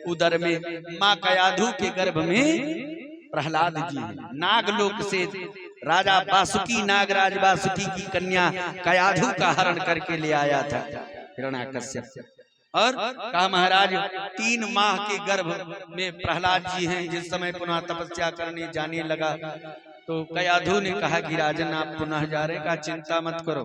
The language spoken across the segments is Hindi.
उदर में माँ कयाधु के गर्भ में प्रहलाद जी नागलोक से राजा वासुकी नागराज वासुकी की कन्या कयाधु का हरण करके ले आया था हिरण्याकश्यप। और कहा महाराज 3 माह के गर्भ में प्रहलाद जी हैं। जिस समय पुनः तपस्या करने जाने लगा तो कयाधु ने कहा कि राजन आप पुनः जा रहे हैं, कहा चिंता मत करो,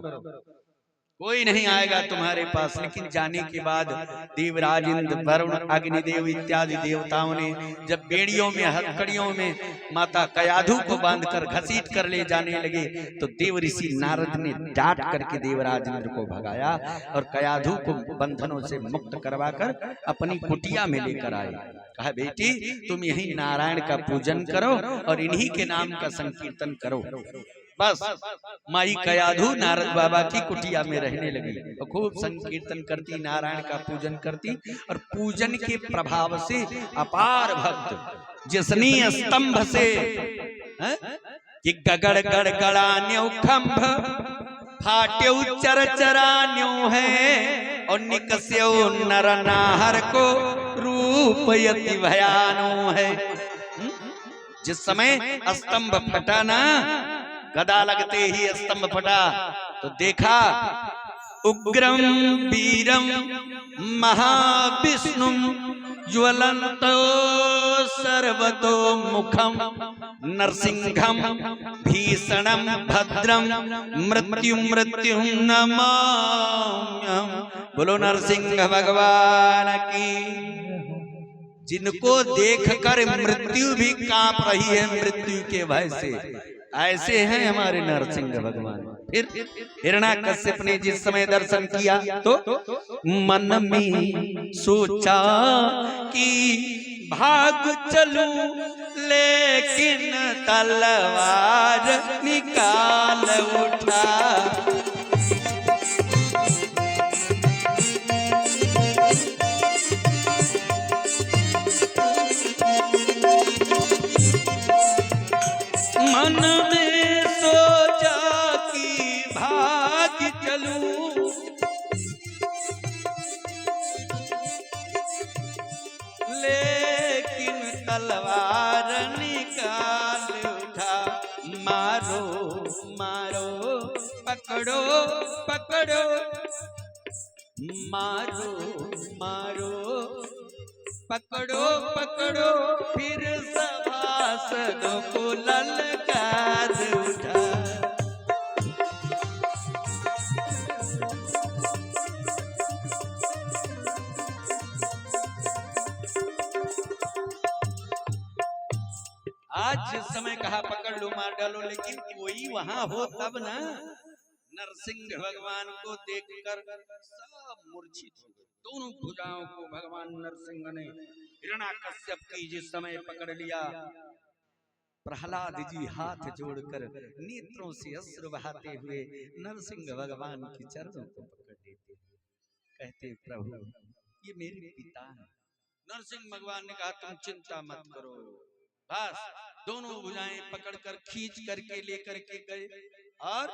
कोई नहीं आएगा तुम्हारे पास। लेकिन जाने के बाद देवराज इंद्र वरुण अग्निदेव इत्यादि देवताओं ने जब बेड़ियों में हथकड़ियों में माता कयाधु को बांधकर घसीट कर ले जाने लगे तो देव ऋषि नारद ने डांट करके देवराज इंद्र को भगाया और कयाधु को बंधनों से मुक्त करवाकर अपनी कुटिया में लेकर आए। कहा बेटी तुम यही नारायण का पूजन करो और इन्हीं के नाम का संकीर्तन करो। बस माई कयाधु नारद बाबा की कुटिया में रहने लगी और खूब संकीर्तन करती, नारायण का पूजन करती। और पूजन के प्रभाव से अपार भक्त जिसनी स्तंभ से कि गगड़ गड़गड़ान्यो खंभ फाट्यो चरचरान्यो है और निकस्यो नर नाहर को रूप यति भयानो है। जिस समय स्तंभ फटा ना, गदा लगते ही स्तंभ फटा तो देखा उग्रम वीरम महाविष्णु ज्वलंतो सर्वतो मुखम नरसिंहम भीषणम भद्रम मृत्यु मृत्यु नमाम्यहम्। बोलो नरसिंह भगवान की। जिनको देखकर मृत्यु भी कांप रही है मृत्यु के भय से, ऐसे हैं हमारे नरसिंह भगवान। फिर हिरण्याकश्यप ने जिस समय दर्शन किया तो मन में सोचा कि भाग चलूं लेकिन तलवार निकाल उठा। मन में सोचा कि भाग चलूं लेकिन तलवार निकाल उठा। मारो मारो पकड़ो पकड़ो मारो मारो पकड़ो पकड़ो फिर सभासदों को ललकार उठा। आज जिस समय कहा पकड़ लो मार डालो, लेकिन कोई वहां हो तब ना। नरसिंह भगवान को देखकर सब मूर्छित हो गए। दोनों भुजाओं को भगवान नरसिंह ने हिरण्याकश्यप की जिस समय पकड़ लिया, प्रहलाद जी हाथ जोड़कर नेत्रों से अश्रु बहाते हुए नरसिंह भगवान के चरणों को पकड़ लेते, कहते प्रभु ये मेरे पिता हैं। नरसिंह भगवान ने कहा तुम चिंता मत करो। बस दोनों भुजाएं पकड़कर खींच करके लेकर के गए और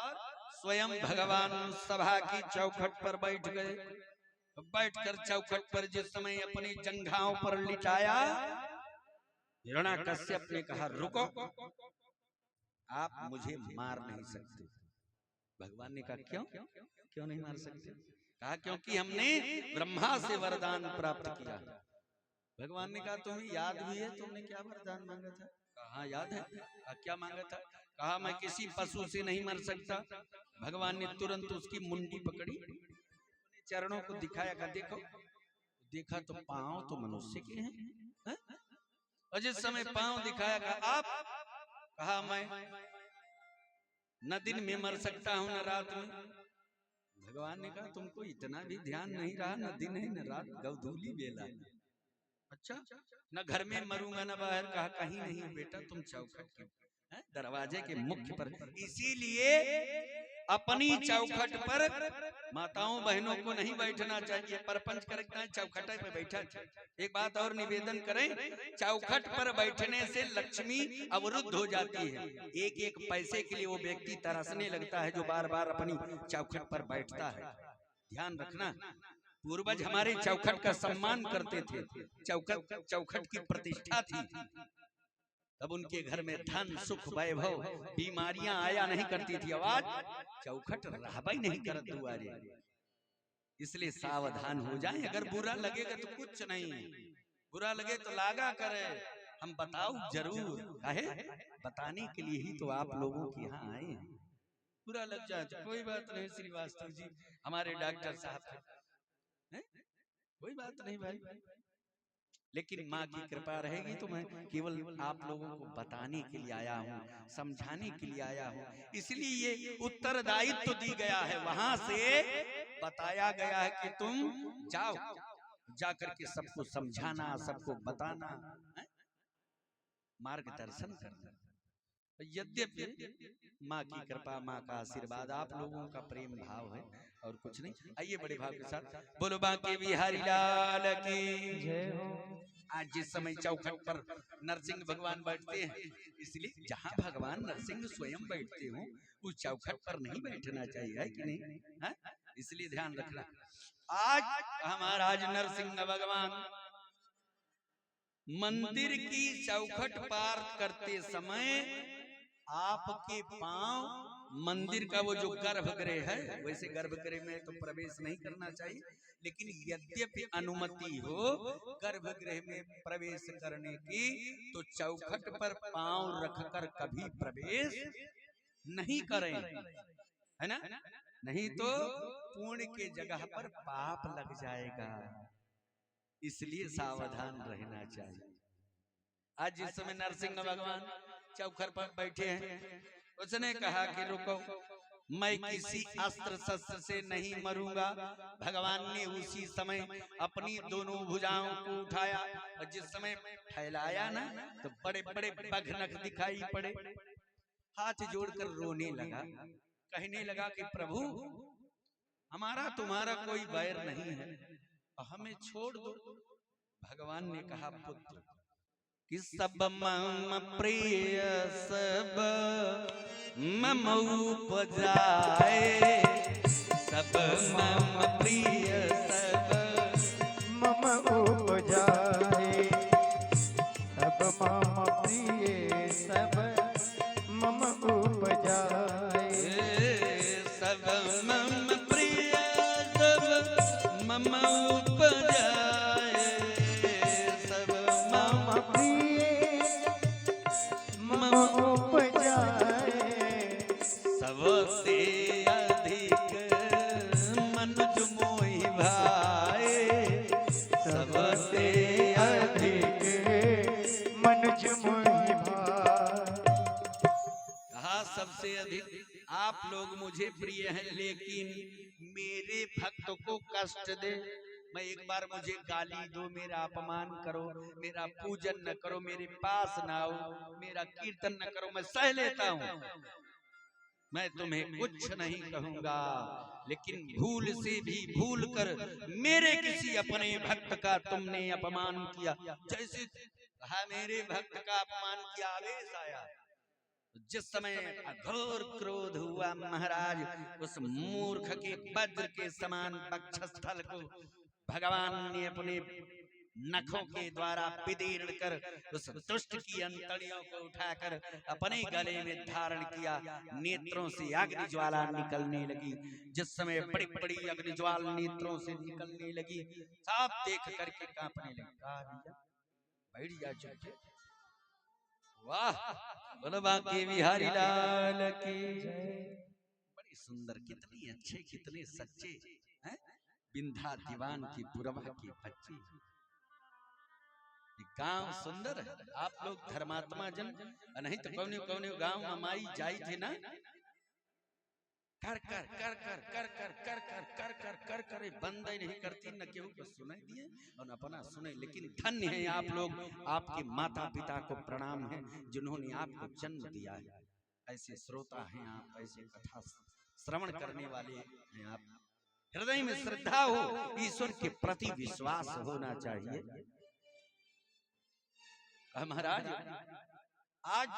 स्वयं भगवान सभा की चौखट पर बैठ गए। बैठकर चौखट पर जिस समय अपनी जंघाओं पर लिटाया, हिरण्याकश्यप ने कहा रुको, आप मुझे मार नहीं सकते। भगवान ने कहा क्यों क्यों नहीं मार सकते? कहा क्योंकि हमने ब्रह्मा से वरदान प्राप्त किया। भगवान ने कहा तुम्हें याद भी है तुमने क्या वरदान मांगा था? कहा याद है। क्या मांगा था? कहा मैं किसी पशु से नहीं मर सकता। भगवान ने तुरंत उसकी मुंडी पकड़ी, चरणों को दिखाया, कहा देखो। देखा तो पांव तो मनुष्य के हैं। और जिस समय पांव दिखाया कहा आप, कहा मैं न दिन में मर सकता हूं न रात में। भगवान ने कहा तुमको इतना भी ध्यान नहीं रहा, न दिन है न रात, गौधूली बेला। अच्छा न घर में मरूंगा न बाहर। कहा कहीं नहीं बेटा, तुम चौखट के दरवाजे के मुख्य पर। इसीलिए अपनी चौखट पर माताओं बहनों को नहीं बैठना चाहिए। परपंच करता है चौखट पे बैठा। एक बात और निवेदन करें, चौखट पर बैठने से लक्ष्मी अवरुद्ध हो जाती है। एक एक पैसे के लिए वो व्यक्ति तरसने लगता है जो बार बार अपनी चौखट पर बैठता है। ध्यान रखना। पूर्वज हमारे चौखट का सम्मान करते थे, चौखट की प्रतिष्ठा थी, तब उनके घर में धन सुख वैभव बीमारियां आया नहीं करती थी। आवाज चौखट रहबा ही नहीं करत दुआरे। इसलिए सावधान हो जाएं। अगर बुरा लगेगा तो कुछ नहीं, बुरा लगे तो लागा करे, हम बताओ जरूर, काहे बताने के लिए ही तो आप लोगों के यहाँ आए हैं। बुरा लग जाए तो कोई बात नहीं श्रीवास्तव जी, हमारे डॉक्टर साहब हैं, कोई बात नहीं भाई, लेकिन माँ की कृपा रहेगी तो मैं केवल आप लोगों को बताने के लिए आया हूँ, समझाने के लिए आया हूँ। इसलिए ये उत्तरदायित्व तो दी गया है, वहां से बताया गया है कि तुम जाओ, जाकर के सबको समझाना, सबको बताना, मार्गदर्शन करना। यद्यपि माँ की कृपा, माँ का आशीर्वाद, आप लोगों का प्रेम भाव है और कुछ नहीं। आइए बड़े भाव के साथ बोलो बांके बिहारी लाल की जय हो। आज जिस समय चौखट पर नरसिंह भगवान बैठते हैं, इसलिए जहाँ भगवान नरसिंह स्वयं बैठते हो उस चौखट पर नहीं बैठना चाहिए, है कि नहीं? है? इसलिए ध्यान रखना। आज महाराज नरसिंह भगवान मंदिर की चौखट पार करते समय आपके पांव मंदिर का वो जो गर्भगृह है, वैसे गर्भगृह में तो प्रवेश नहीं करना चाहिए, लेकिन यद्यपि अनुमति हो गर्भगृह में प्रवेश करने की, तो चौखट पर पांव रखकर कभी प्रवेश नहीं करें, है ना? नहीं तो पुण्य के जगह पर पाप लग जाएगा, इसलिए सावधान रहना चाहिए। आज जिस समय नरसिंह भगवान चौखट पर बैठे हैं, उसने कहा कि रुको, मैं किसी अस्त्र शस्त्र से नहीं मरूंगा। भगवान ने उसी समय अपनी दोनों भुजाओं को उठाया और जिस समय फैलाया ना, तो बड़े बड़े बघनख दिखाई पड़े। हाथ जोड़कर रोने लगा, कहने लगा कि प्रभु, हमारा तुम्हारा कोई बैर नहीं है, हमें छोड़ दो। भगवान ने कहा, पुत्र कि सब मम प्रिय सब मम उपजाए, सब मम प्रिय सब मम उपजाए, सब मम प्रिय सब मम उपजाए, सब मम प्रिय सब मम उपजाए, सब मम प्रिय मम उपजाए, सबसे अधिक मनुज मोहि भाए, सबसे अधिक मनुज मोहि भाए। कहा सबसे अधिक आप लोग मुझे प्रिय हैं, लेकिन मेरे भक्त को कष्ट दे, मैं एक बार मुझे गाली दो, मेरा अपमान करो, मेरा पूजन न करो, मेरे पास ना आओ, मेरा कीर्तन न करो, मैं सह लेता हूँ, मैं तुम्हें कुछ नहीं कहूंगा, लेकिन भूल से भी भूल कर मेरे किसी अपने भक्त का तुमने अपमान किया, जैसे कहा मेरे भक्त का अपमान किया, आवेश आया। जिस समय अघोर क्रोध हुआ महाराज, उस मूर्ख के वज्र के समान वक्षस्थल को भगवान ने अपने नखों के द्वारा विदीर्ण कर उस दुष्ट की अंतड़ियों को उठाकर अपने गले में धारण किया। नेत्रों से अग्नि ज्वाला निकलने लगी। जिस समय बड़ी बड़ी अग्नि ज्वाल नेत्रों से निकलने लगी, सब देख करके कांपने लगी। बैठ जा चुप। वाह, बोलो बांके बिहारी लाल की जय। बड़ी सुंदर, कितने अच्छे, कितने सच्चे हैं बिंधा दीवान की पुरवा के बच्चे। गांव सुंदर है, आप लोग धर्मात्मा जन, नहीं तो कौन कौन गांव में माई जाई थे ना, कर कर कर कर कर कर कर कर कर कर कर कर बंद ही नहीं करती, न केहू को सुनाई दिए और अपना सुने। लेकिन धन्य है आप लोग, आपके माता पिता को प्रणाम है जिन्होंने आपको जन्म दिया है। ऐसे श्रोता हैं आप, ऐसे कथा श्रवण करने वाले हैं आप। हृदय में श्रद्धा हो, ईश्वर के प्रति विश्वास होना चाहिए। महाराज आज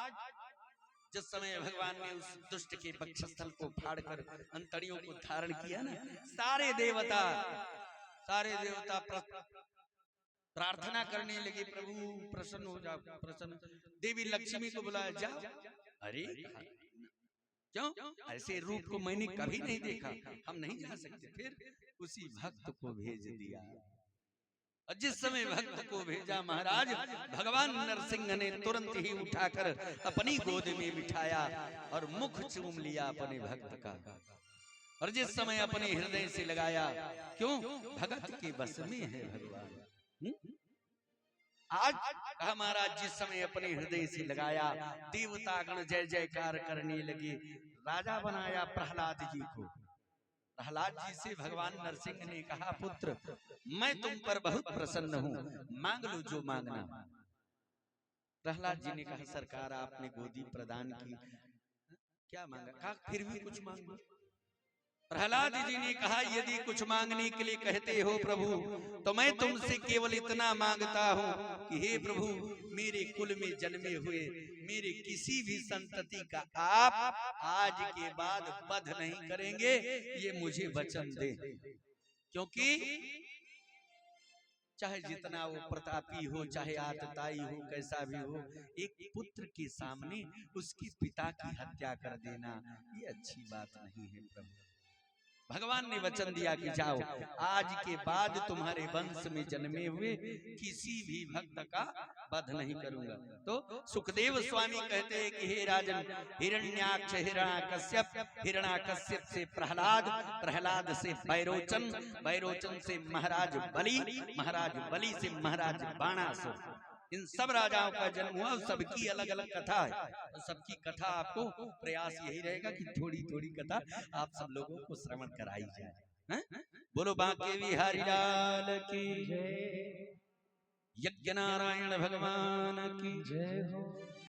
जिस समय भगवान ने उस दुष्ट के वक्षस्थल को फाड़कर अंतड़ियों को धारण किया ना, सारे देवता सारे देवता प्रार्थना करने लगे, प्रभु प्रसन्न हो जाओ, प्रसन्न। देवी लक्ष्मी को बुलाया, जाओ। अरे क्यों? ऐसे रूप को मैंने कभी नहीं देखा, हम नहीं जा सकते। फिर उसी भक्त को भेज दिया, और जिस समय भक्त को भेजा महाराज, भगवान नरसिंह ने तुरंत ही उठाकर अपनी गोद में बिठाया और मुख चूम लिया अपने भक्त का, और जिस समय अपने हृदय से लगाया। क्यों? भगत के बस में है भगवान। आज हमारा जिस समय अपने हृदय से लगाया, देवतागण जय जयकार करने लगे। राजा बनाया प्रहलाद जी को। प्रहलाद जी से भगवान नरसिंह ने कहा, पुत्र मैं तुम पर बहुत प्रसन्न हूँ, मांग लो जो मांगना। प्रहलाद जी ने कहा, सरकार आपने गोदी प्रदान की, क्या मांगा? कहा फिर भी कुछ मांगो। प्रहलाद जी ने कहा, यदि कुछ मांगने के लिए कहते हो प्रभु, तो मैं तुमसे केवल इतना मांगता हूँ कि हे प्रभु, मेरे कुल में जन्मे हुए मेरे किसी भी संतति का आप आज के बाद वध नहीं करेंगे, ये मुझे वचन दे। क्योंकि चाहे जितना वो प्रतापी हो, चाहे आतताई हो, कैसा भी हो, एक पुत्र के सामने उसके पिता की हत्या कर देना, ये अच्छी बात नहीं है प्रभु। भगवान ने वचन दिया कि जाओ, आज के बाद तुम्हारे वंश में जन्मे हुए किसी भी भक्त का वध नहीं करूंगा। तो सुखदेव स्वामी कहते हैं कि हे राजन, हिरण्याक्ष हिरण्याकश्यप से प्रहलाद, प्रहलाद से बैरोचन, बैरोचन से महाराज बलि, महाराज बलि से महाराज बाणासुर, इन सब राजाओं का जन्म हुआ। सबकी अलग अलग कथा है, तो सबकी कथा आपको प्रयास यही रहेगा कि थोड़ी थोड़ी कथा आप सब लोगों को श्रवण कराई जाए। बोलो बांके बिहारी लाल की जय, यज्ञ नारायण भगवान की जय हो।